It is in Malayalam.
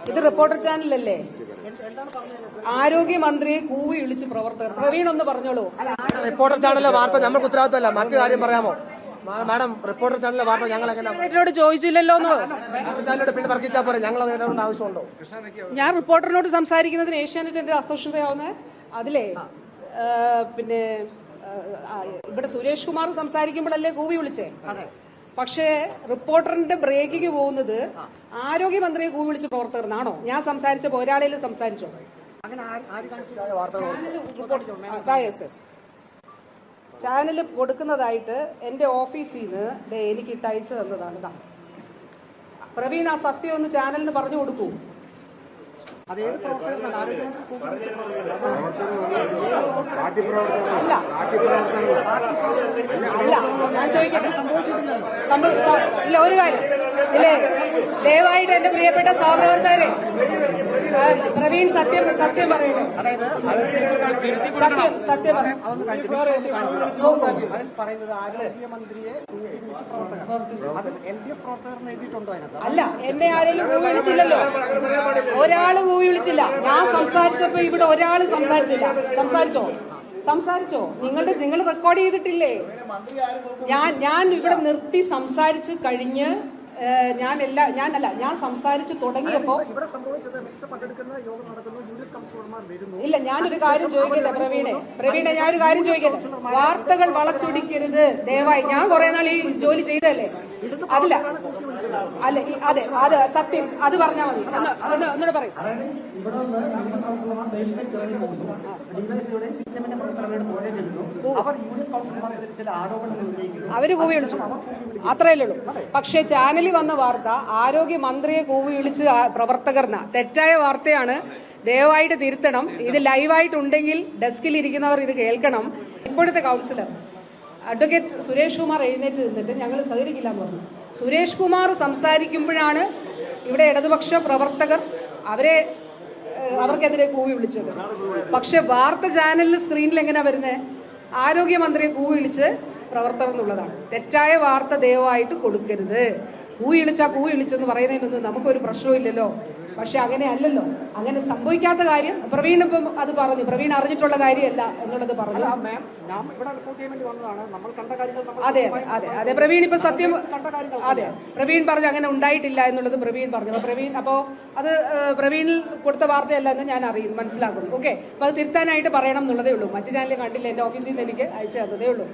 ഇത് റിപ്പോർട്ടർ ചാനലല്ലേ? ആരോഗ്യമന്ത്രിയെ കൂവി വിളിച്ച് പ്രവർത്തകർ. പ്രവീൺ ഒന്ന് പറഞ്ഞോളൂ. റിപ്പോർട്ടർ ചാനലിലെ വാർത്ത ഞങ്ങൾക്ക് ഉത്തരവാദിത്തമല്ല. മറ്റു കാര്യം പറയാമോ മാഡം? റിപ്പോർട്ടർ ചാനലിലെ വാർത്ത ഞങ്ങൾ എങ്ങനെ ചോദിച്ചില്ലല്ലോ? പിന്നെ തർക്കിച്ചാൽ പോലെ ഞങ്ങൾ അതിനോട് ആവശ്യമുണ്ടോ? ഞാൻ റിപ്പോർട്ടറിനോട് സംസാരിക്കുന്നതിന് ഏഷ്യാനെറ്റ് എന്ത് അസ്വസ്ഥതയാവുന്നത്? അതിലേ പിന്നെ ഇവിടെ സുരേഷ് കുമാർ സംസാരിക്കുമ്പോഴല്ലേ കൂവി വിളിച്ചേ? പക്ഷേ റിപ്പോർട്ടറിന്റെ ബ്രേക്കിങ് പോകുന്നത് ആരോഗ്യമന്ത്രിയെ കൂവി വിളിച്ച് പ്രവർത്തകർന്നാണോ? ഞാൻ സംസാരിച്ച ഒരാളേലും സംസാരിച്ചോ? ചാനൽ കൊടുക്കുന്നതായിട്ട് എന്റെ ഓഫീസിൽ നിന്ന് എനിക്ക് ഇട്ടയച്ചു തന്നതാണ്. ഇതാ പ്രവീൺ, ആ സത്യം ഒന്ന് ചാനലിന് പറഞ്ഞു കൊടുക്കൂ. അല്ല, ഞാൻ ചോദിക്കട്ടെ. ഇല്ല, ഒരു കാര്യം ഇല്ലേ, ദയവായിട്ട് എന്റെ പ്രിയപ്പെട്ട സഹപ്രവർത്തകരെ, പ്രവീൺ സത്യം പറയട്ടെ. സത്യം അല്ല, എന്നെ ആരെങ്കിലും കൂവി വിളിച്ചില്ലല്ലോ. ഒരാള് കൂവി വിളിച്ചില്ല. ഞാൻ സംസാരിച്ചപ്പോ ഇവിടെ ഒരാള് സംസാരിച്ചോ? നിങ്ങൾ റെക്കോർഡ് ചെയ്തിട്ടില്ലേ? ഞാൻ ഇവിടെ നിർത്തി സംസാരിച്ച് കഴിഞ്ഞ് ഞാൻ സംസാരിച്ചു തുടങ്ങിയപ്പോ ഇല്ല, ഞാനൊരു കാര്യം ചോദിക്കട്ടെ പ്രവീണെ, ഞാനൊരു കാര്യം ചോദിക്കട്ടെ. വാർത്തകൾ വളച്ചൊടിക്കരുത് ദയവായി. ഞാൻ കുറെ നാൾ ഈ ജോലി ചെയ്തല്ലേ? അല്ല, സത്യം അത് പറഞ്ഞാൽ മതി. ഒന്നുകൂടെ പറയും. അവര് കൂവി വിളിച്ചു, അത്രയല്ലേ ഉള്ളൂ. പക്ഷെ ചാനലിൽ വന്ന വാർത്ത ആരോഗ്യമന്ത്രിയെ കൂവി വിളിച്ച് പ്രവർത്തകർന്ന തെറ്റായ വാർത്തയാണ്. ദയവായിട്ട് തിരുത്തണം. ഇത് ലൈവായിട്ടുണ്ടെങ്കിൽ ഡെസ്കിൽ ഇരിക്കുന്നവർ ഇത് കേൾക്കണം. ഇപ്പോഴത്തെ കൗൺസിലർ അഡ്വക്കേറ്റ് സുരേഷ് കുമാർ എഴുന്നേറ്റ് നിന്നിട്ട് ഞങ്ങൾ സഹകരിക്കില്ല എന്ന് പറഞ്ഞു. സുരേഷ് കുമാർ സംസാരിക്കുമ്പോഴാണ് ഇവിടെ ഇടതുപക്ഷ പ്രവർത്തകർ അവർക്കെതിരെ കൂവി വിളിച്ചത്. പക്ഷെ വാർത്ത ചാനലിൽ സ്ക്രീനിൽ എങ്ങനെയാ വരുന്നത്? ആരോഗ്യമന്ത്രിയെ കൂവി വിളിച്ച് പ്രവർത്തകർ എന്നുള്ളതാണ്. തെറ്റായ വാർത്ത ദയവായിട്ട് കൊടുക്കരുത്. കൂവി വിളിച്ചെന്ന് പറയുന്നതിനൊന്നും നമുക്കൊരു പ്രശ്നമില്ലല്ലോ. പക്ഷെ അങ്ങനെ അല്ലല്ലോ, അങ്ങനെ സംഭവിക്കാത്ത കാര്യം പ്രവീൺ ഇപ്പം അത് പറഞ്ഞു. പ്രവീൺ അറിഞ്ഞിട്ടുള്ള കാര്യമല്ല എന്നുള്ളത് പറഞ്ഞു. അതെ പ്രവീൺ ഇപ്പൊ സത്യം പ്രവീൺ പറഞ്ഞു അങ്ങനെ ഉണ്ടായിട്ടില്ല എന്നുള്ളത് പ്രവീൺ പറഞ്ഞു. അപ്പോ അത് പ്രവീണിൽ കൊടുത്ത വാർത്തയല്ല എന്ന് ഞാൻ മനസ്സിലാക്കുന്നു. ഓക്കെ, അപ്പൊ അത് തിരുത്താനായിട്ട് പറയണം എന്നുള്ളതേ ഉള്ളൂ. മറ്റു ചാനലിൽ കണ്ടില്ല, എന്റെ ഓഫീസിൽ നിന്ന് എനിക്ക് അയച്ചു തന്നതേ ഉള്ളൂ.